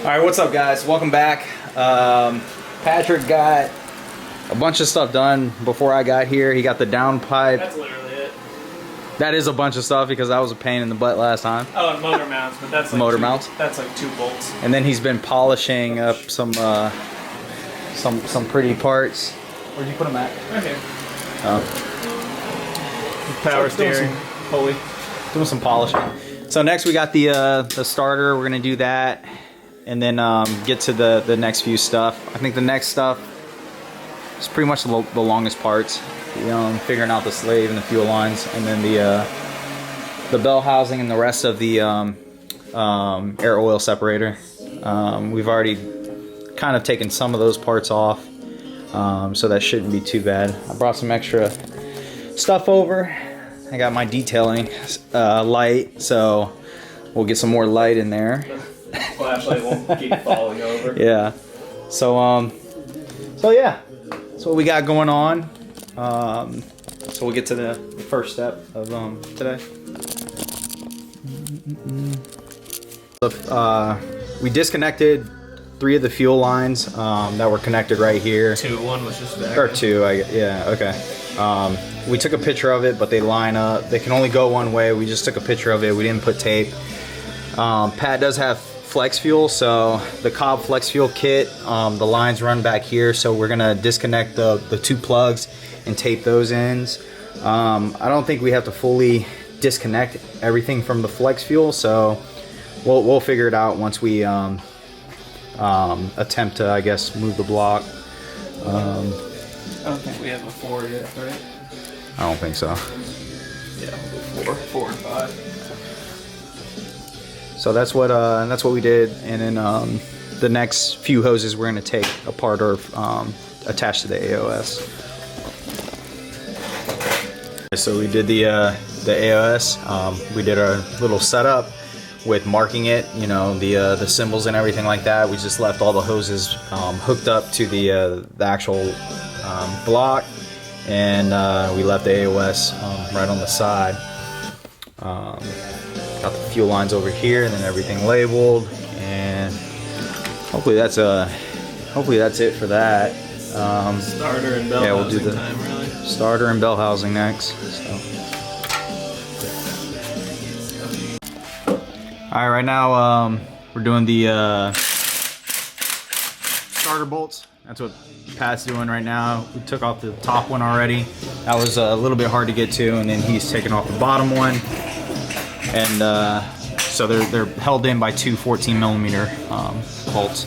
All right, what's up, guys? Welcome back. Patrick got a bunch of stuff done before I got here. He got the downpipe. That's literally it. That is a bunch of stuff because that was a pain in the butt last time. Oh, and motor mounts, but that's like motor mounts. That's like 2 bolts. And then he's been polishing up some pretty parts. Where'd you put them at? Right here. Power steering, pulley. Doing some polishing. So next we got the starter. We're gonna do that, and then get to the next few stuff. I think the next stuff is pretty much the longest parts. Figuring out the slave and the fuel lines, and then the bell housing and the rest of the air oil separator. We've already kind of taken some of those parts off, so that shouldn't be too bad. I brought some extra stuff over. I got my detailing light, so we'll get some more light in there. Flashlight won't keep falling over. Yeah. So yeah, that's what we got going on. So we'll get to the first step of today. We disconnected 3 of the fuel lines that were connected right here. 2. 1 was just back. Or 2, yeah, okay. We took a picture of it, but they line up. They can only go one way. We just took a picture of it. We didn't put tape. Pat does have flex fuel, so the Cobb flex fuel kit, the lines run back here, so we're gonna disconnect the 2 plugs and tape those ends. I don't think we have to fully disconnect everything from the flex fuel, so we'll figure it out once we attempt to, I guess, move the block. I don't think we have a 4 yet, right? I don't think so. Yeah, we'll do 4 and 5. So that's what we did, and then the next few hoses we're going to take apart or attach to the AOS. So we did the AOS. We did our little setup with marking it, the symbols and everything like that. We just left all the hoses hooked up to the actual block, and we left the AOS right on the side. Got the fuel lines over here, and then everything labeled, and hopefully that's it for that. Starter and bell we'll do the time, really. Starter and bell housing next. So. All right, right now we're doing the starter bolts. That's what Pat's doing right now. We took off the top one already. That was a little bit hard to get to, and then he's taking off the bottom one. And so they're held in by 2 14mm bolts,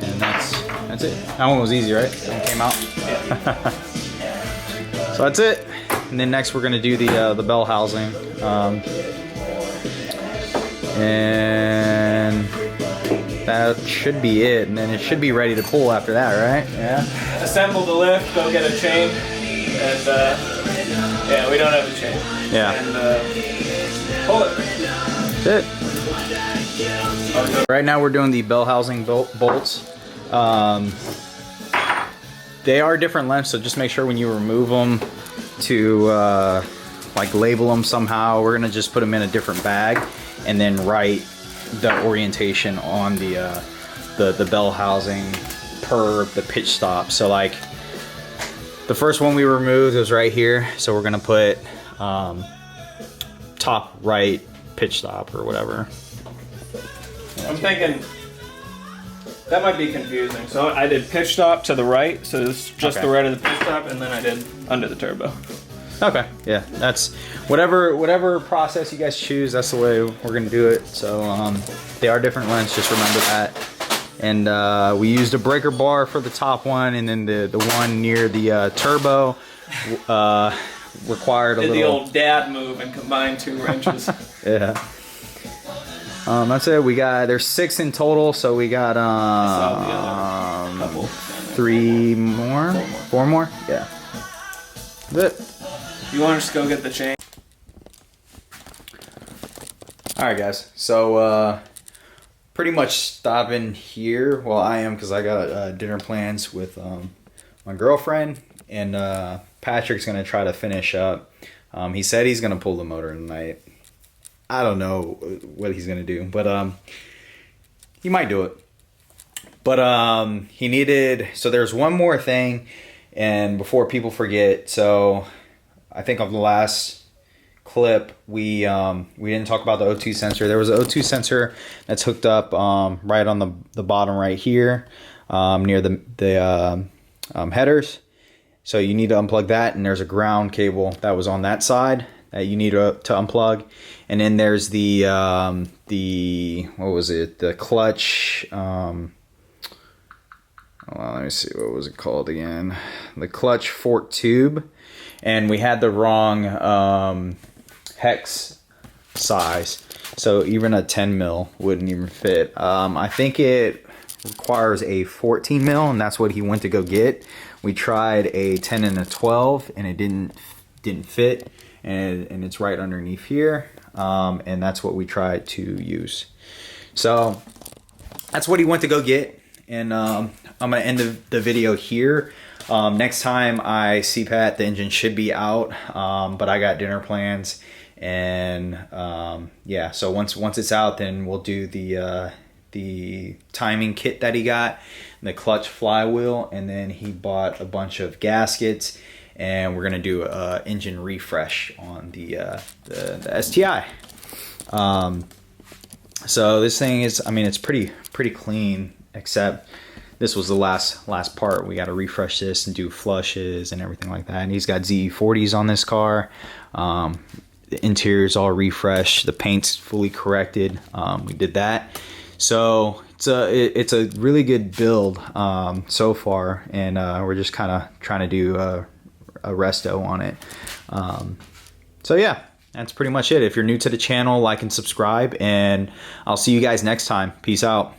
and that's it. That one was easy, right? That one came out. Yeah. So that's it. And then next we're gonna do the bell housing, and that should be it. And then it should be ready to pull after that, right? Yeah. Assemble the lift. Go get a chain, and yeah, we don't have a chain. Yeah. And pull it. That's it. Right now we're doing the bell housing bolts. They are different lengths, so just make sure when you remove them to like label them somehow. We're gonna just put them in a different bag and then write the orientation on the bell housing per the pitch stop. So like the first one we removed was right here, so we're gonna put top right pitch stop or whatever. I'm thinking that might be confusing. So I did pitch stop to the right, so it's just Okay. the right of the pitch stop, and then I did under the turbo. Okay, yeah, that's whatever process you guys choose, that's the way we're gonna do it. So they are different lengths, just remember that. And we used a breaker bar for the top one, and then the one near the turbo required a Did little. the old dad move and combined 2 wrenches. Yeah. That's it. There's 6 in total, so we got Couple. 3 more, 4 more. Yeah. That's it. You want to just go get the chain? All right, guys. So pretty much stopping here. Well, I am, because I got dinner plans with my girlfriend, and Patrick's gonna try to finish up. He said he's gonna pull the motor tonight. I don't know what he's gonna do, but he might do it. But he needed, so there's one more thing, and before people forget, so I think of the last clip we didn't talk about the O2 sensor. There was an O2 sensor that's hooked up right on the bottom right here, near the headers. So you need to unplug that, and there's a ground cable that was on that side that you need to unplug. And then there's the what was it, the clutch, well, let me see, what was it called again, the clutch fork tube, and we had the wrong hex size, so even a 10 mil wouldn't even fit. I think it requires a 14 mil, and that's what he went to go get. We tried a 10 and a 12, and it didn't fit, and it's right underneath here, and that's what we tried to use. So that's what he went to go get, and I'm gonna end the video here. Next time I see Pat, the engine should be out, but I got dinner plans, and yeah, so once it's out, then we'll do the timing kit that he got, the clutch flywheel, and then he bought a bunch of gaskets, and we're gonna do a engine refresh on the STI. So this thing is, I mean, it's pretty clean, except this was the last part. We got to refresh this and do flushes and everything like that. And he's got ZE40s on this car. The interior's all refreshed. The paint's fully corrected. We did that. So it's a really good build so far, and we're just kind of trying to do a resto on it. So yeah, that's pretty much it. If you're new to the channel, like and subscribe, and I'll see you guys next time. Peace out.